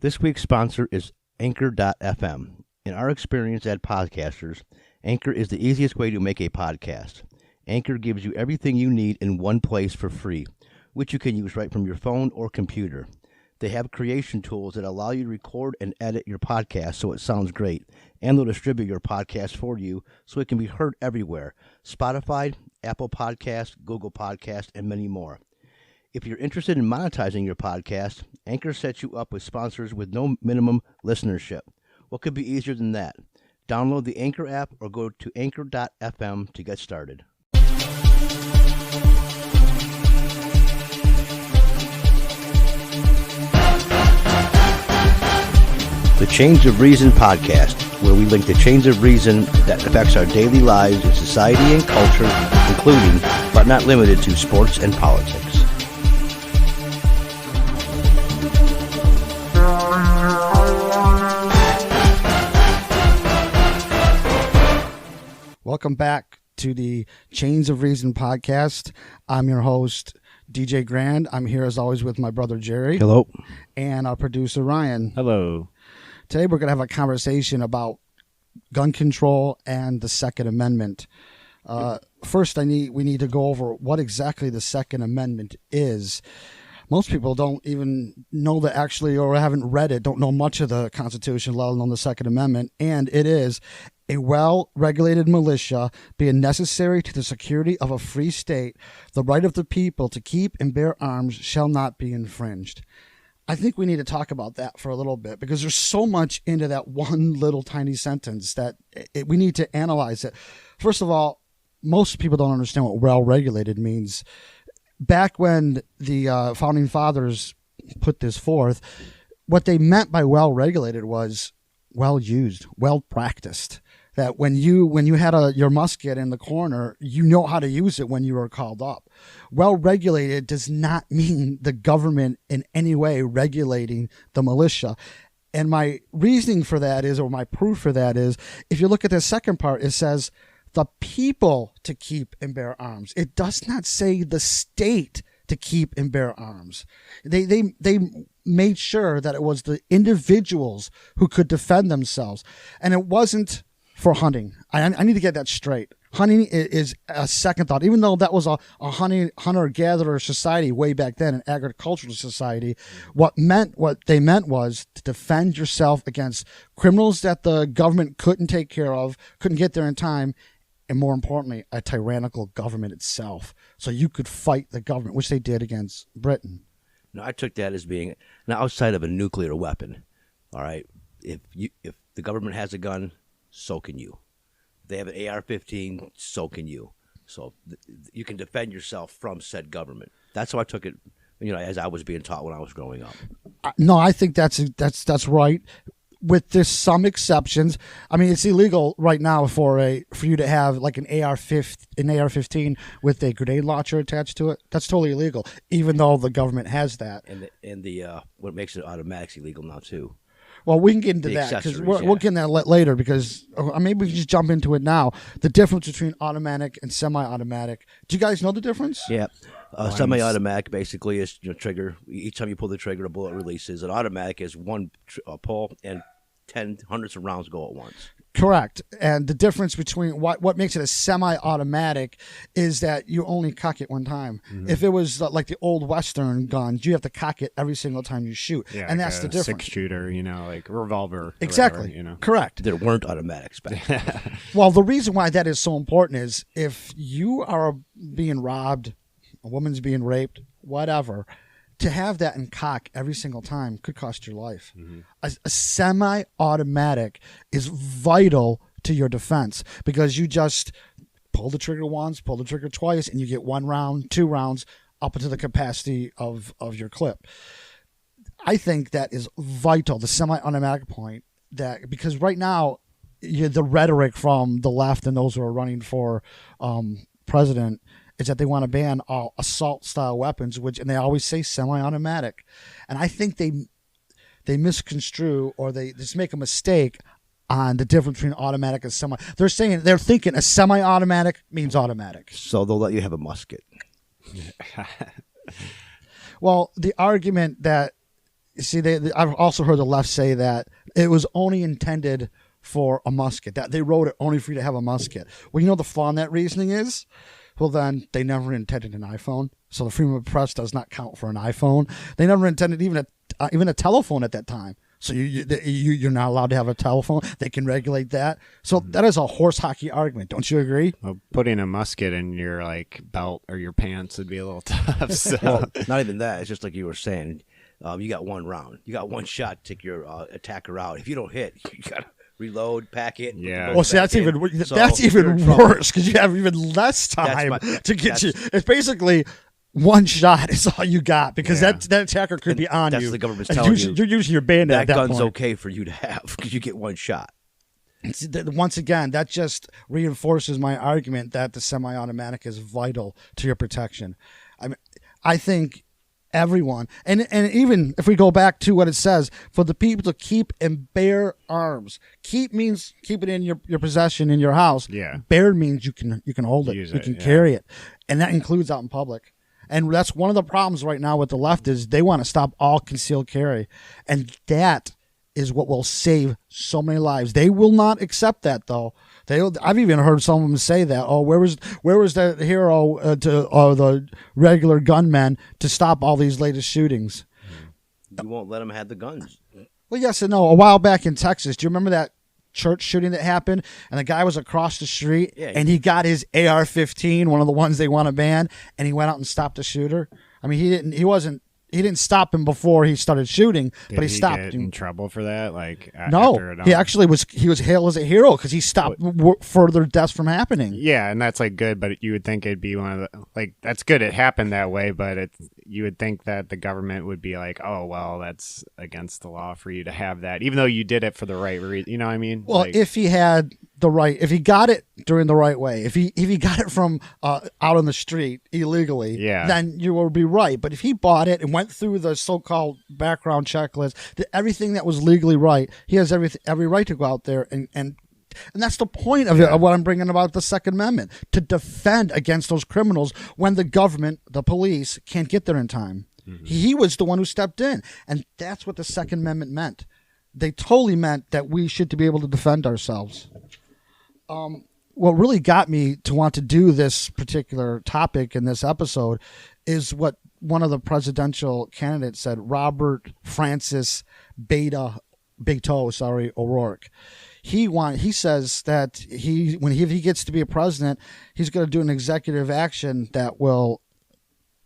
This week's sponsor is Anchor.fm. In our experience as podcasters, Anchor is the easiest way to make a podcast. Anchor gives you everything you need in one place for free, which you can use right from your phone or computer. They have creation tools that allow you to record and edit your podcast so it sounds great, and they'll distribute your podcast for you so it can be heard everywhere: Spotify, Apple Podcasts, Google Podcasts, and many more. If you're interested in monetizing your podcast, Anchor sets you up with sponsors with no minimum listenership. What could be easier than that? Download the Anchor app or go to anchor.fm to get started. The Chains of Reason podcast, where we link the chains of reason that affects our daily lives in society and culture, including, but not limited to, sports and politics. Welcome back to the Chains of Reason podcast. I'm your host, DJ Grand. I'm here as always with my brother Jerry. Hello. And our producer Ryan. Hello. Today we're going to have a conversation about gun control and the Second Amendment. First, we need to go over what exactly the Second Amendment is. Most people don't even know that actually, or haven't read it, don't know much of the Constitution, let alone the Second Amendment. And it is: a well-regulated militia, being necessary to the security of a free state, the right of the people to keep and bear arms shall not be infringed. I think we need to talk about that for a little bit, because there's so much into that one little tiny sentence that we need to analyze it. First of all, most people don't understand what well-regulated means. Back when the founding fathers put this forth, what they meant by well-regulated was well-used, well-practiced. That when you had your musket in the corner, you know how to use it when you were called up. Well-regulated does not mean the government in any way regulating the militia. And my reasoning for that is, or my proof for that is, if you look at the second part, it says the people to keep and bear arms. It does not say the state to keep and bear arms. They made sure that it was the individuals who could defend themselves. And it wasn't for hunting. I need to get that straight. Hunting is a second thought. Even though that was a hunter-gatherer society way back then, an agricultural society, what they meant was to defend yourself against criminals that the government couldn't take care of, couldn't get there in time, and more importantly, a tyrannical government itself. So you could fight the government, which they did against Britain. Now, I took that as being, now outside of a nuclear weapon, all right, if the government has a gun, so can you. If they have an AR-15, so can you. So you can defend yourself from said government. That's how I took it, as I was being taught when I was growing up. No, I think that's right. With this some exceptions. I mean, it's illegal right now for you to have like an AR-15 with a grenade launcher attached to it. That's totally illegal, even though the government has that. And what makes it automatic illegal now too. Well, we can get into that because we'll get into that later, because maybe we can just jump into it now. The difference between automatic and semi-automatic. Do you guys know the difference? Yeah. Semi-automatic basically is trigger. Each time you pull the trigger, a bullet releases. An automatic is one pull and hundreds of rounds go at once. Correct. And the difference between what makes it a semi-automatic is that you only cock it one time. Mm-hmm. If it was like the old Western guns, you have to cock it every single time you shoot. Yeah, and that's the difference. 6-shooter, like a revolver. Exactly. Whatever, Correct. There weren't automatics back then. Well, the reason why that is so important is if you are being robbed, a woman's being raped, whatever, to have that in cock every single time could cost your life. Mm-hmm. A semi-automatic is vital to your defense, because you just pull the trigger once, pull the trigger twice, and you get 1 round, 2 rounds up into the capacity of your clip. I think that is vital, the semi-automatic point, that because right now the rhetoric from the left and those who are running for president is that they want to ban all assault-style weapons, and they always say semi-automatic. And I think they misconstrue, or they just make a mistake on the difference between automatic and semi. They're thinking a semi-automatic means automatic. So they'll let you have a musket. Well, the argument that see, I've also heard the left say that it was only intended for a musket, that they wrote it only for you to have a musket. Well, you know the flaw in that reasoning is? Well, then they never intended an iPhone. So the freedom of press does not count for an iPhone. They never intended even a telephone at that time. So you're not allowed to have a telephone. They can regulate that. So that is a horse hockey argument. Don't you agree? Well, putting a musket in your like belt or your pants would be a little tough. So. Well, not even that. It's just like you were saying. You got one round. You got one shot to take your attacker out. If you don't hit, you got to reload, pack it. Yeah. Well, see, that's even worse because you have even less time to get you. It's basically one shot is all you got because that attacker could be on you. That's the government's telling you. You're using your bayonet at that gun's point. okay for you to have because you get one shot. Once again, that just reinforces my argument that the semi-automatic is vital to your protection. I mean, I think everyone, and even if we go back to what it says, for the people to keep and bear arms. Keep means keep it in your possession in your house. Yeah. Bear means you can hold it, you can carry it, and that includes out in public. And that's one of the problems right now with the left is they want to stop all concealed carry. And that is what will save so many lives. They will not accept that, though. I've even heard some of them say that. Oh, where was the hero or the regular gunmen to stop all these latest shootings? You won't let them have the guns. Well, yes and no. A while back in Texas, do you remember that church shooting that happened? And the guy was across the street, and he got his AR-15, one of the ones they want to ban, and he went out and stopped the shooter. I mean, he didn't stop him before he started shooting, but he stopped get him. in trouble for that? No, he actually was hailed as a hero because he stopped further deaths from happening. Yeah, and that's like good, but you would think it'd be one of the that's good. It happened that way, but you would think that the government would be like, oh well, that's against the law for you to have that, even though you did it for the right reason. You know what I mean? Well, if he had if he got it during the right way, if he got it from out on the street illegally, then you will be right. But if he bought it and went through the so-called background checklist, did everything that was legally right, he has every right to go out there and that's the point of it, of what I'm bringing about the Second Amendment, to defend against those criminals when the government, the police, can't get there in time. Mm-hmm. He was the one who stepped in, and that's what the Second Amendment meant. They totally meant that we should be able to defend ourselves. What really got me to want to do this particular topic in this episode is what one of the presidential candidates said, Robert Francis Beto O'Rourke. He says that if he gets to be a president, he's going to do an executive action that will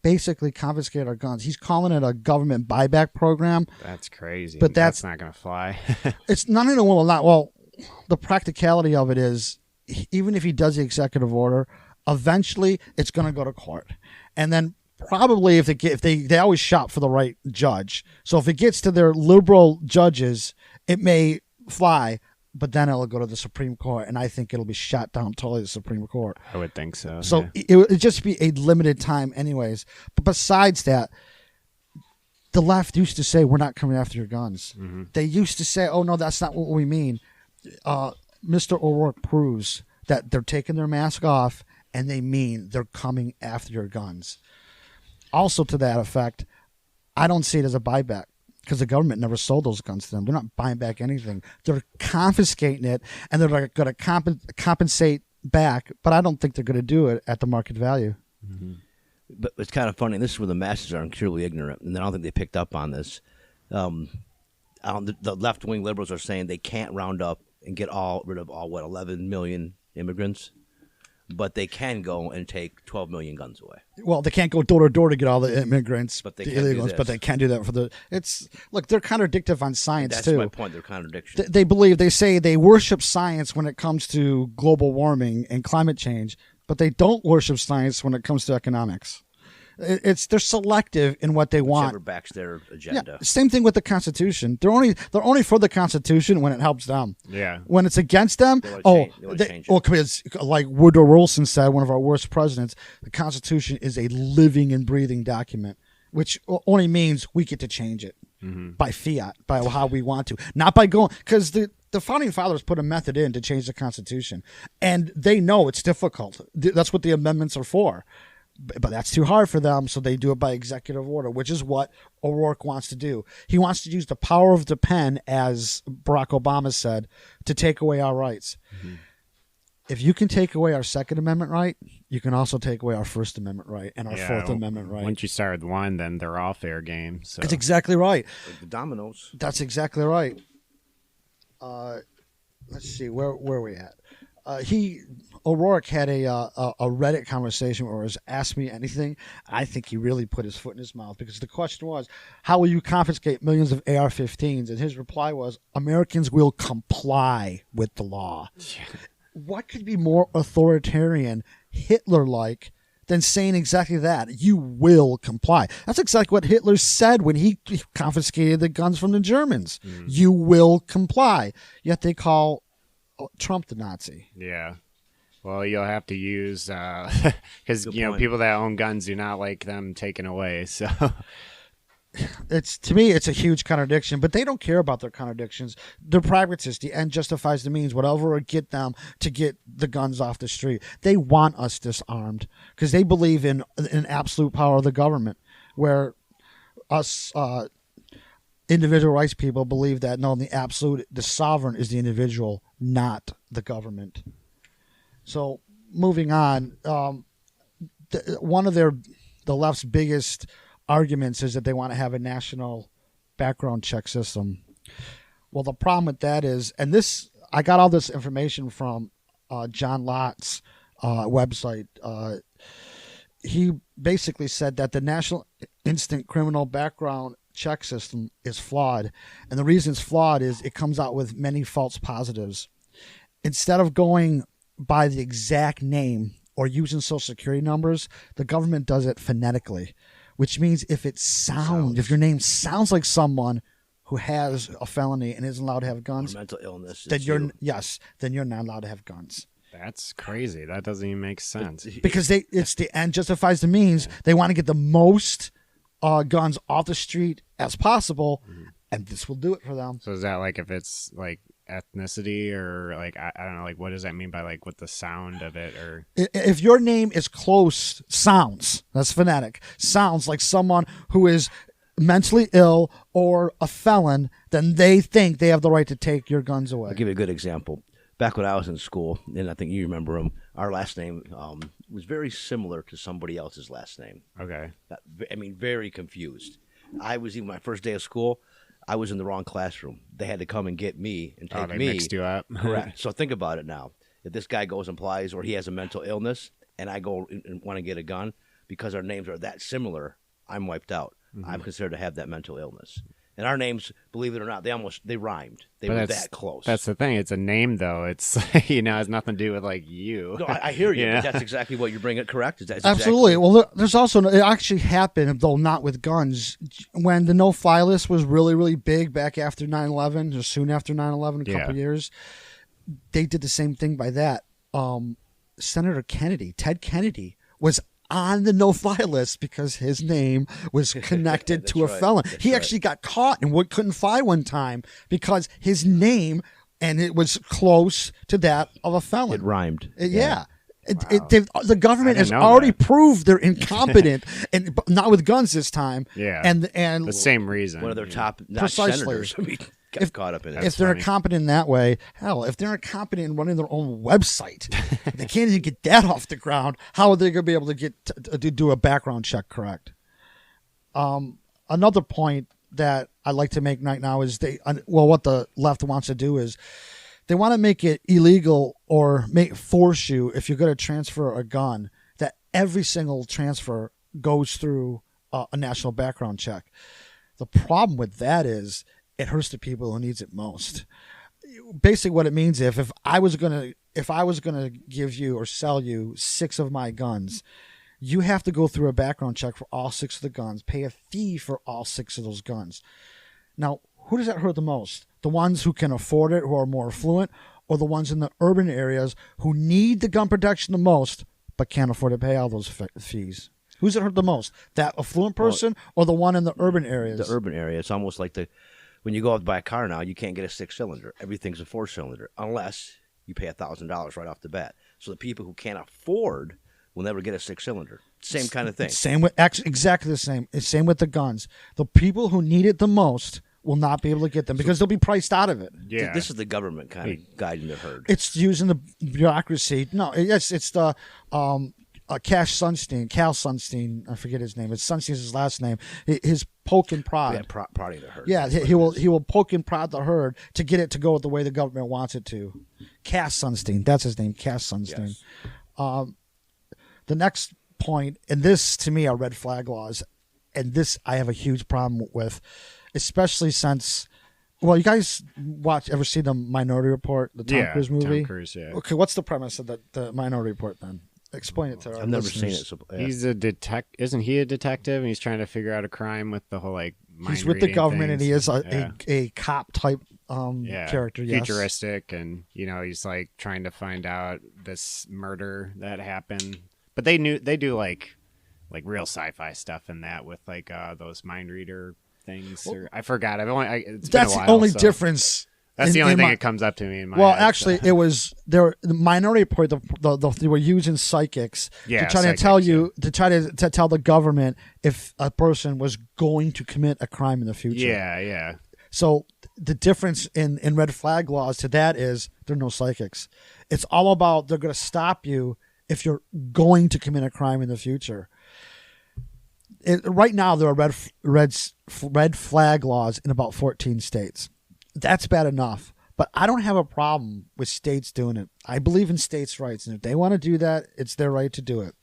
basically confiscate our guns. He's calling it a government buyback program. That's crazy. But that's not going to fly. It's not even well. The practicality of it is, even if he does the executive order, eventually it's going to go to court, and then probably if they always shop for the right judge. So if it gets to their liberal judges, it may fly. But then it'll go to the Supreme Court, and I think it'll be shot down totally the Supreme Court. I would think so. So it would just be a limited time anyways. But besides that, the left used to say, we're not coming after your guns. Mm-hmm. They used to say, oh, no, that's not what we mean. Mr. O'Rourke proves that they're taking their mask off, and they mean they're coming after your guns. Also to that effect, I don't see it as a buyback, because the government never sold those guns to them. They're not buying back anything. They're confiscating it, and they're going to compensate back, but I don't think they're going to do it at the market value. Mm-hmm. But it's kind of funny. This is where the masses are incredibly ignorant, and I don't think they picked up on this. The left-wing liberals are saying they can't round up and get rid of 11 million immigrants, but they can go and take 12 million guns away. Well, they can't go door to door to get all the immigrants, but the illegals, but they can do that for the. They're contradictive on science too. That's my point. They're contradictions. They say they worship science when it comes to global warming and climate change, but they don't worship science when it comes to economics. They're selective in what they want. Whichever backs their agenda. Yeah, same thing with the Constitution. They're only for the Constitution when it helps them. Yeah. When it's against them, because like Woodrow Wilson said, one of our worst presidents, the Constitution is a living and breathing document, which only means we get to change it by fiat, by how we want to, not by going because the founding fathers put a method in to change the Constitution, and they know it's difficult. That's what the amendments are for. But that's too hard for them, so they do it by executive order, which is what O'Rourke wants to do. He wants to use the power of the pen, as Barack Obama said, to take away our rights. Mm-hmm. If you can take away our Second Amendment right, you can also take away our First Amendment right and our Fourth Amendment right. Once you start with one, then they're all fair game. So. That's exactly right. Like the dominoes. That's exactly right. Let's see, where are we at? O'Rourke had a Reddit conversation where it was Ask Me Anything. I think he really put his foot in his mouth, because the question was, how will you confiscate millions of AR-15s? And his reply was, Americans will comply with the law. What could be more authoritarian, Hitler-like, than saying exactly that? You will comply. That's exactly what Hitler said when he confiscated the guns from the Germans. Mm. You will comply. Yet they call Trump the Nazi. Yeah. Well, you'll have to use, because, people that own guns do not like them taken away. So to me, it's a huge contradiction, but they don't care about their contradictions. They're pragmatists. The end justifies the means, whatever will get them to get the guns off the street. They want us disarmed because they believe in absolute power of the government, where us, individual rights people believe that no, the sovereign is the individual, not the government. So moving on, one of the left's biggest arguments is that they want to have a national background check system. Well, the problem with that is, and I got all this information from John Lott's website. He basically said that the National Instant Criminal Background Check system is flawed. And the reason it's flawed is it comes out with many false positives. Instead of going by the exact name or using social security numbers, the government does it phonetically, which means if your name sounds like someone who has a felony and isn't allowed to have guns, or mental illness, then you're not allowed to have guns. That's crazy. That doesn't even make sense. Because it's the end justifies the means. They want to get the most guns off the street as possible, and this will do it for them. So is that like if it's like ethnicity or like I don't know, like what does that mean by like with the sound of it? Or if your name is that's phonetic, sounds like someone who is mentally ill or a felon, then they think they have the right to take your guns away. I'll give you a good example. Back when I was in school, and I think you remember him, our last name was very similar to somebody else's last name. Okay. I mean, very confused. I was even my first day of school, I was in the wrong classroom. They had to come and get me and take they me. Mixed you up. Correct. So think about it now. If this guy goes and applies, or he has a mental illness, and I go and want to get a gun, because our names are that similar, I'm wiped out. Mm-hmm. I'm considered to have that mental illness. And our names, believe it or not, they rhymed. They were that close. That's the thing. It's a name, though. It's it has nothing to do with like you. No, I hear you. But that's exactly what you're bringing. Correct? Absolutely. Exactly... Well, there's also it actually happened, though not with guns. When the no-fly list was really, really big back after 9/11, or soon after 9/11, a couple of years, they did the same thing by that. Senator Kennedy, Ted Kennedy, was on the no-fly list because his name was connected to a felon. He actually got caught and couldn't fly one time because his name, and it was close to that of a felon. It rhymed. Yeah. The government has already proved they're incompetent, and not with guns this time. Yeah, and the same reason. One of their top precisely. Senators got caught up in it. If they're incompetent in that way, hell, if they're incompetent in running their own website, they can't even get that off the ground. How are they going to be able to to do a background check correct? Another point that I'd like to make right now is what the left wants to do is they want to make it illegal or force you, if you're going to transfer a gun, that every single transfer goes through a national background check. The problem with that is it hurts the people who needs it most. Basically, what it means if I was gonna give you or sell you 6 of my guns, you have to go through a background check for all 6 of the guns, pay a fee for all 6 of those guns. Now, who does that hurt the most? The ones who can afford it, who are more affluent, or the ones in the urban areas who need the gun protection the most but can't afford to pay all those fees? Who's it hurt the most? That affluent person or the one in the urban areas? The urban area. It's almost like when you go out to buy a car now, you can't get a 6-cylinder. Everything's a 4-cylinder unless you pay $1,000 right off the bat. So the people who can't afford will never get a 6-cylinder. Same kind of thing. Same with exactly the same. It's same with the guns. The people who need it the most will not be able to get them because they'll be priced out of it. Yeah. This is the government kind of guiding the herd. It's using the bureaucracy. No, yes, it's the Cal Sunstein. I forget his name. It's Sunstein's his last name. His poke and prod. Yeah, prodding the herd. Yeah, he will poke and prod the herd to get it to go the way the government wants it to. Cass Sunstein. That's his name. Cass Sunstein. Yes. The next point, and this to me are red flag laws, and this I have a huge problem with, especially since, well, you guys ever see the Minority Report, the Tom Cruise movie? Tom Cruise, yeah. Okay, what's the premise of the Minority Report then? Explain it to our I've never seen listeners. it. So, yeah. He's a isn't he a detective? And he's trying to figure out a crime with the whole like mind He's with the reading government, and he things. is a cop type character. Yes. Futuristic, and he's like trying to find out this murder that happened. But they do like real sci-fi stuff in that with like those mind reader things. Or I forgot. It's been a That's while, the only so difference. That's the only thing that comes up to me in my head, actually, it was the Minority Report. They were using psychics to try to tell you to tell the government if a person was going to commit a crime in the future. Yeah. So the difference in red flag laws to that is there are no psychics. It's all about they're going to stop you if you're going to commit a crime in the future. Right now, there are red flag laws in about 14 states. That's bad enough. But I don't have a problem with states doing it. I believe in states' rights. And if they want to do that, it's their right to do it.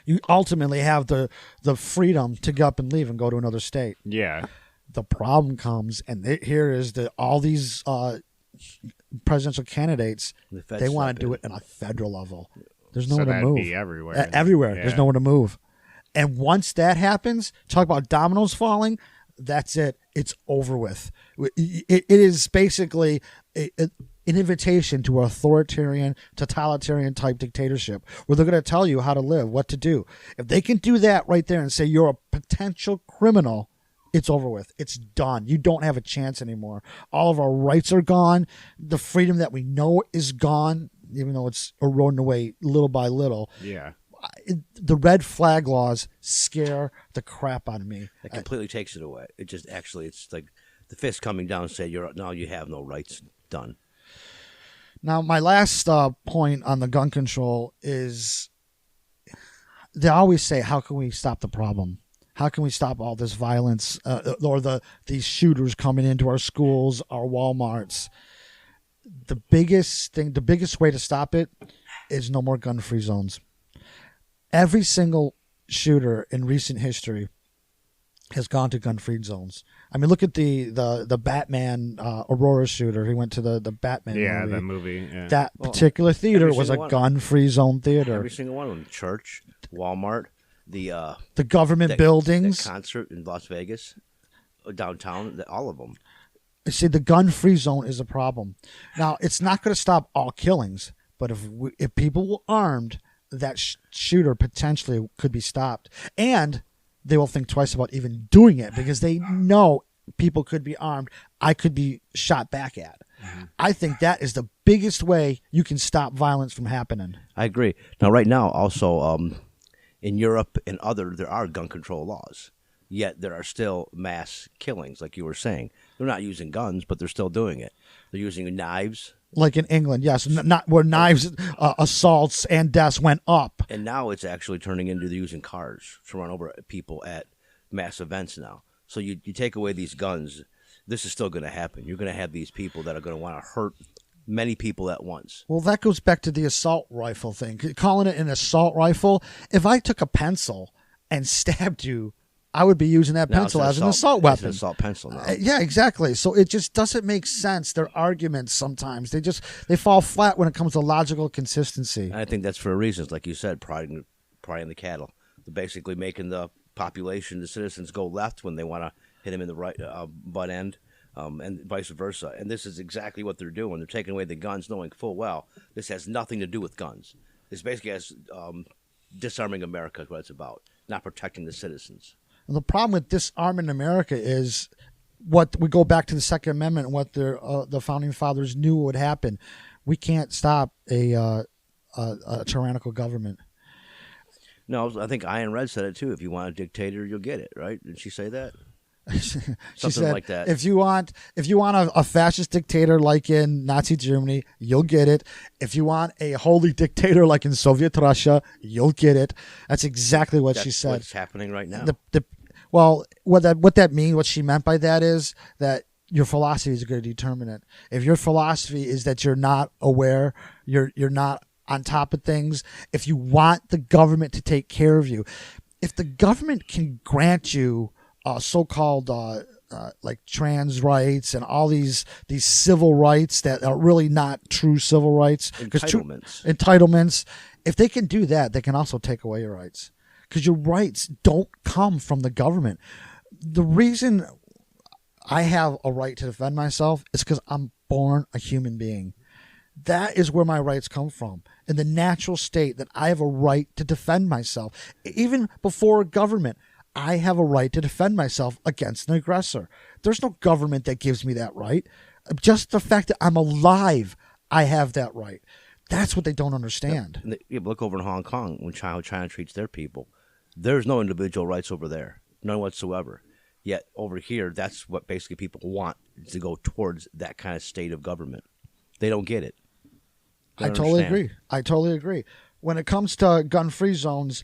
You ultimately have the freedom to get up and leave and go to another state. Yeah. The problem comes, and here is all these presidential candidates, they want to do it on a federal level. There's nowhere to move. Be everywhere. Everywhere. Yeah. There's nowhere to move. And once that happens, talk about dominoes falling, that's it. It's over with. It is basically an invitation to authoritarian, totalitarian type dictatorship where they're going to tell you how to live, what to do. If they can do that right there and say you're a potential criminal, it's over with. It's done. You don't have a chance anymore. All of our rights are gone. The freedom that we know is gone, even though it's eroding away little by little. Yeah. The red flag laws scare the crap out of me. It completely takes it away. It just it's like the fist coming down and say you have no rights. Done. Now, my last point on the gun control is they always say, how can we stop the problem? How can we stop all this violence or these shooters coming into our schools, our Walmarts? The biggest way to stop it is no more gun-free zones. Every single shooter in recent history has gone to gun-free zones. I mean, look at the Batman Aurora shooter. He went to the Batman movie. Yeah, the movie. Yeah. That particular theater was a gun-free zone theater. Every single one of them. Church, Walmart, the government buildings. That concert in Las Vegas, downtown, all of them. See, the gun-free zone is a problem. Now, it's not going to stop all killings, but if people were armed, that shooter potentially could be stopped. And they will think twice about even doing it because they know people could be armed. I could be shot back at. Mm-hmm. I think that is the biggest way you can stop violence from happening. I agree. Now, right now, also in Europe and there are gun control laws. Yet there are still mass killings, like you were saying. They're not using guns, but they're still doing it. They're using knives. Like in England, yes, not where knives, assaults, and deaths went up. And now it's actually turning into using cars to run over people at mass events now. So you take away these guns, this is still going to happen. You're going to have these people that are going to want to hurt many people at once. Well, that goes back to the assault rifle thing. Calling it an assault rifle, if I took a pencil and stabbed you, I would be using that pencil as an assault weapon. It's an assault pencil now. Yeah, exactly. So it just doesn't make sense. Their arguments sometimes they fall flat when it comes to logical consistency. And I think that's for reasons, like you said, prying the cattle. They're basically making the population, the citizens, go left when they want to hit them in the right butt end, and vice versa. And this is exactly what they're doing. They're taking away the guns, knowing full well this has nothing to do with guns. This basically has disarming America is what it's about, not protecting the citizens. And the problem with disarming America is what we go back to the Second Amendment and what the founding fathers knew would happen. We can't stop a tyrannical government. No, I think Ayn Red said it too. If you want a dictator, you'll get it. Right? Did she say that? She Something said, like that. if you want a fascist dictator like in Nazi Germany, you'll get it. If you want a holy dictator like in Soviet Russia, you'll get it. That's exactly what she said. What's happening right now? Well, what she meant by that is that your philosophy is going to determine it. If your philosophy is that you're not aware, you're not on top of things, if you want the government to take care of you, if the government can grant you so-called like trans rights and all these civil rights that are really not true civil rights, entitlements, if they can do that, they can also take away your rights, because your rights don't come from the government. The reason I have a right to defend myself is because I'm born a human being. That is where my rights come from, in the natural state that I have a right to defend myself. Even before a government, I have a right to defend myself against an aggressor. There's no government that gives me that right. Just the fact that I'm alive, I have that right. That's what they don't understand. Yeah, look over in Hong Kong when China treats their people. There's no individual rights over there, none whatsoever. Yet over here, that's what basically people want, to go towards that kind of state of government. They don't get it. I totally agree. When it comes to gun-free zones,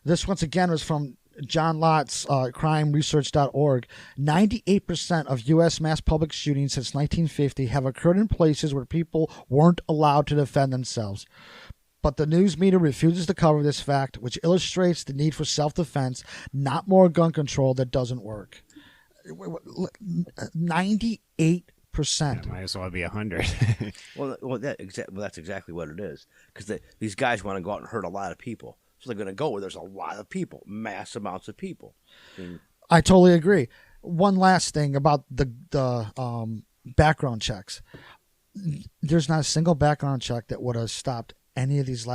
this once again was from John Lott's crimeresearch.org. 98% of U.S. mass public shootings since 1950 have occurred in places where people weren't allowed to defend themselves. But the news media refuses to cover this fact, which illustrates the need for self-defense, not more gun control that doesn't work. 98%. It might as well be 100. Well, that's exactly what it is. Because these guys want to go out and hurt a lot of people. So they're going to go where there's a lot of people, mass amounts of people. I totally agree. One last thing about the background checks. There's not a single background check that would have stopped any of these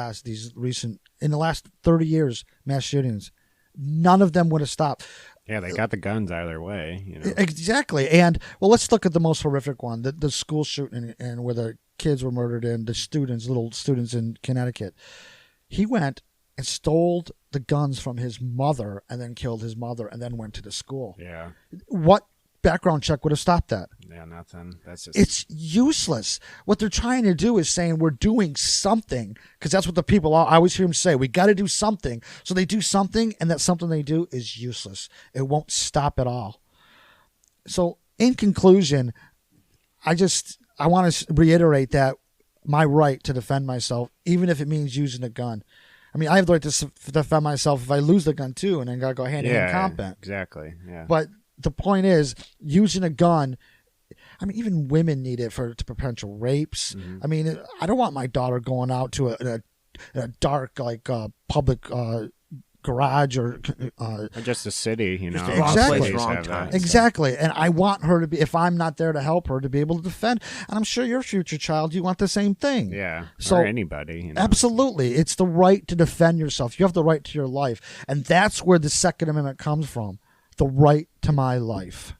recent, in the last 30 years, mass shootings. None of them would have stopped. Yeah, they got the guns out of their way. You know? Exactly. And, well, let's look at the most horrific one, the school shooting and where the kids were murdered and little students in Connecticut. He went and stole the guns from his mother and then killed his mother and then went to the school. Yeah. What background check would have stopped that? Yeah, nothing. It's useless. What they're trying to do is saying we're doing something, because that's what the people I always hear them say. We got to do something. So they do something, and that something they do is useless. It won't stop at all. So in conclusion, I want to reiterate that my right to defend myself, even if it means using a gun. I mean, I have the right to defend myself if I lose the gun too, and then got to go hand-to-hand combat. Exactly. Yeah. But the point is, using a gun, I mean, even women need it to potential rapes. Mm-hmm. I mean, I don't want my daughter going out to a dark, like, public garage or just a city, you know. Exactly. Wrong time. Exactly. And I want her to be, if I'm not there to help her, to be able to defend. And I'm sure your future child, you want the same thing. Yeah. So, or anybody. You know? Absolutely. It's the right to defend yourself. You have the right to your life. And that's where the Second Amendment comes from. The right to my life.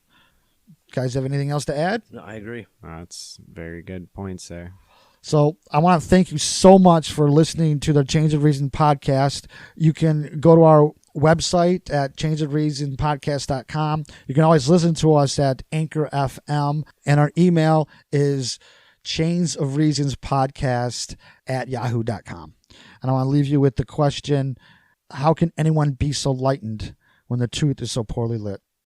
Guys, have anything else to add? No, I agree. That's very good points there. So I want to thank you so much for listening to the Change of Reason podcast. You can go to our website at changeofreasonpodcast.com. You can always listen to us at Anchor FM. And our email is changeofreasonspodcast@yahoo.com. And I want to leave you with the question, how can anyone be so lightened when the truth is so poorly lit?